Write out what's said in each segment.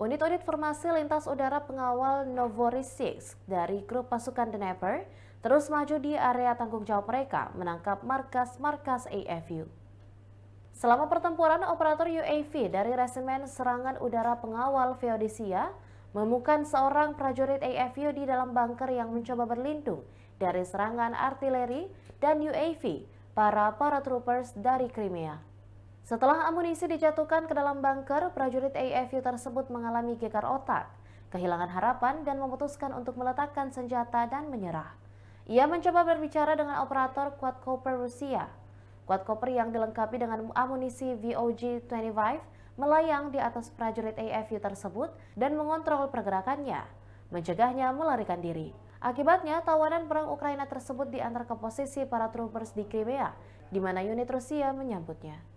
Unit-unit formasi lintas udara pengawal Novorossiysk dari grup pasukan Dnepr terus maju di area tanggung jawab mereka menangkap markas-markas AFU. Selama pertempuran, operator UAV dari Resimen Serangan Udara Pengawal Feodisia menemukan seorang prajurit AFU di dalam bunker yang mencoba berlindung dari serangan artileri dan UAV para paratroopers dari Crimea. Setelah amunisi dijatuhkan ke dalam bunker, prajurit AFU tersebut mengalami gegar otak, kehilangan harapan dan memutuskan untuk meletakkan senjata dan menyerah. Ia mencoba berbicara dengan operator quadcopter Rusia. Quadcopter yang dilengkapi dengan amunisi VOG-25 melayang di atas prajurit AFU tersebut dan mengontrol pergerakannya, mencegahnya melarikan diri. Akibatnya, tawanan perang Ukraina tersebut diantar ke posisi para troopers di Crimea, di mana unit Rusia menyambutnya.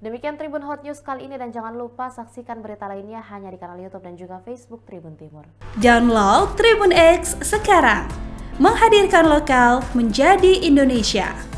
Demikian Tribun Hot News kali ini dan jangan lupa saksikan berita lainnya hanya di kanal YouTube dan juga Facebook Tribun Timur. Download Tribun X sekarang, menghadirkan lokal menjadi Indonesia.